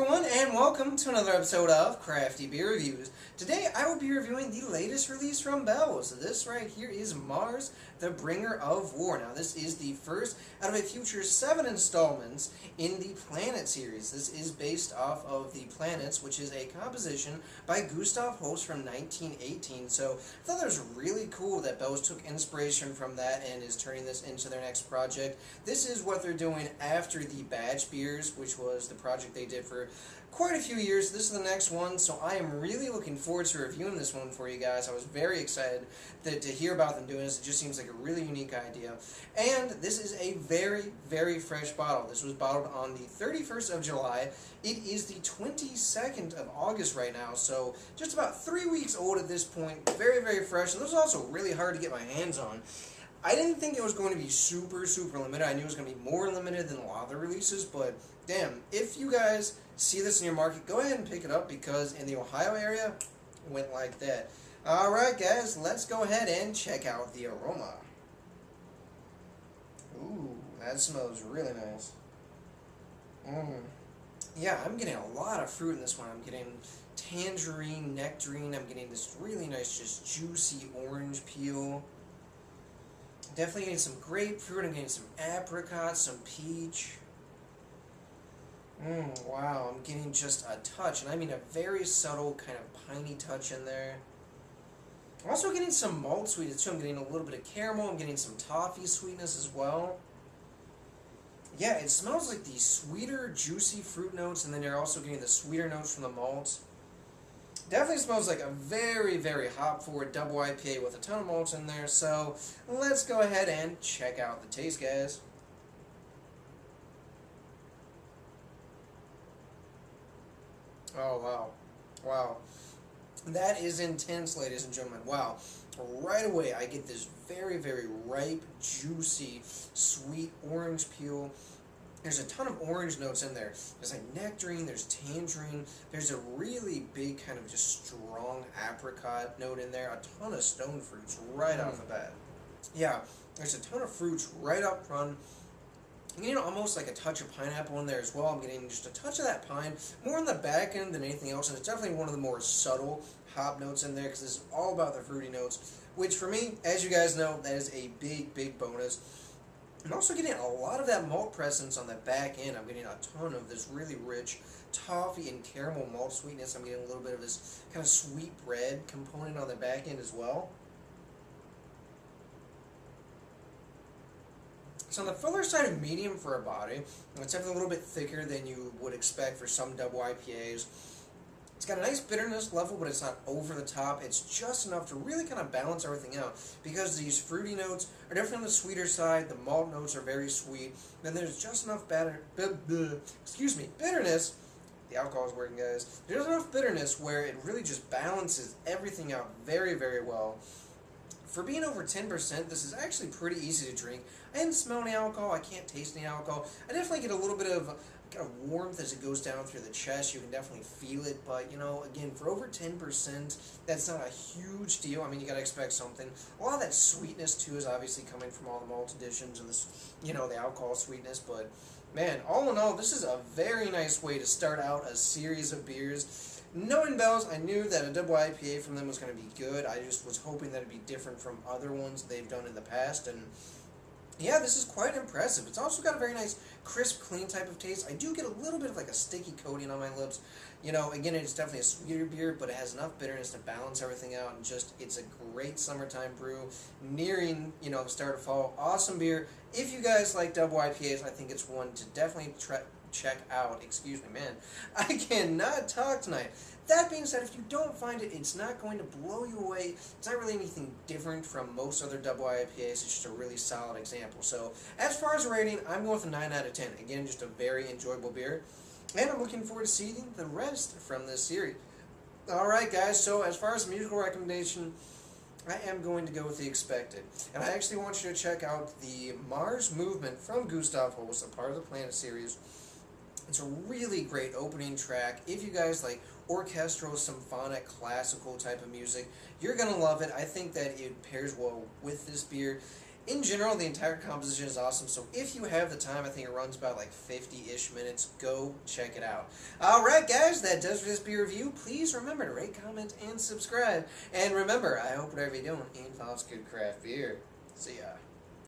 everyone, and welcome to another episode of Crafty Beer Reviews. Today I will be reviewing the latest release from Bell's. This right here is Mars, the Bringer of War. Now this is the first out of a future 7 installments in the Planet series. This is based off of The Planets, which is a composition by Gustav Holst from 1918. So I thought that was really cool that Bell's took inspiration from that and is turning this into their next project. This is what they're doing after the Batch Beers, which was the project they did for quite a few years. This is the next one, so I am really looking forward to reviewing this one for you guys. I was very excited to hear about them doing this. It just seems like a really unique idea. And this is a very, very fresh bottle. This was bottled on the 31st of July. It is the 22nd of August right now, so just about 3 weeks old at this point. Very, very fresh. And this was also really hard to get my hands on. I didn't think it was going to be super, super limited. I knew it was going to be more limited than a lot of the releases, but damn, if you guys see this in your market, go ahead and pick it up because in the Ohio area, it went like that. Alright guys, let's go ahead and check out the aroma. Ooh, that smells really nice. Yeah, I'm getting a lot of fruit in this one. I'm getting tangerine, nectarine, I'm getting this really nice, just juicy orange peel. Definitely getting some grapefruit, I'm getting some apricot, some peach. Wow, I'm getting just a touch, and I mean a very subtle kind of piney touch in there. I'm also getting some malt sweetness too. I'm getting a little bit of caramel, I'm getting some toffee sweetness as well. Yeah, it smells like the sweeter, juicy fruit notes, and then you're also getting the sweeter notes from the malts. Definitely smells like a very, very hop-forward double IPA with a ton of malts in there, so let's go ahead and check out the taste, guys. Oh, wow. Wow. That is intense, ladies and gentlemen. Wow. Right away, I get this very, very ripe, juicy, sweet orange peel. There's a ton of orange notes in there. There's like nectarine, there's tangerine, there's a really big kind of just strong apricot note in there, a ton of stone fruits right off the bat. Yeah, there's a ton of fruits right up front. I'm getting almost like a touch of pineapple in there as well. I'm getting just a touch of that pine, more on the back end than anything else, and it's definitely one of the more subtle hop notes in there because it's all about the fruity notes, which for me, as you guys know, that is a big, big bonus. I'm also getting a lot of that malt presence on the back end. I'm getting a ton of this really rich toffee and caramel malt sweetness. I'm getting a little bit of this kind of sweet bread component on the back end as well. So on the fuller side of medium for a body, it's definitely a little bit thicker than you would expect for some double IPAs. It's got a nice bitterness level, but it's not over the top. It's just enough to really kind of balance everything out because these fruity notes are definitely on the sweeter side. The malt notes are very sweet. Then there's just enough bitterness. The alcohol is working, guys. There's enough bitterness where it really just balances everything out very, very well. For being over 10%, this is actually pretty easy to drink. I didn't smell any alcohol. I can't taste any alcohol. I definitely get a little bit of kind of warmth as it goes down through the chest. You can definitely feel it, but you know, again, for over 10%, that's not a huge deal. I mean, you gotta expect something. A lot of that sweetness too is obviously coming from all the malt additions and this, you know, the alcohol sweetness. But man, all in all, this is a very nice way to start out a series of beers. Knowing Bell's, I knew that a double IPA from them was going to be good. I just was hoping that it'd be different from other ones they've done in the past, and yeah, this is quite impressive. It's also got a very nice, crisp, clean type of taste. I do get a little bit of like a sticky coating on my lips. You know, again, it's definitely a sweeter beer, but it has enough bitterness to balance everything out, and just, it's a great summertime brew, nearing, you know, the start of fall. Awesome beer. If you guys like double IPAs, I think it's one to definitely check out. Excuse me, man. I cannot talk tonight. That being said, if you don't find it, it's not going to blow you away. It's not really anything different from most other double IPAs. It's just a really solid example. So, as far as rating, I'm going with a 9 out of 10. Again, just a very enjoyable beer. And I'm looking forward to seeing the rest from this series. Alright, guys, so as far as the musical recommendation, I am going to go with the expected. And I actually want you to check out the Mars Movement from Gustav Holst, a part of the Planet series. It's a really great opening track. If you guys like orchestral, symphonic, classical type of music, you're going to love it. I think that it pairs well with this beer. In general, the entire composition is awesome, so if you have the time, I think it runs about like 50-ish minutes, go check it out. Alright guys, that does for this beer review. Please remember to rate, comment, and subscribe. And remember, I hope whatever you're doing involves good craft beer. See ya.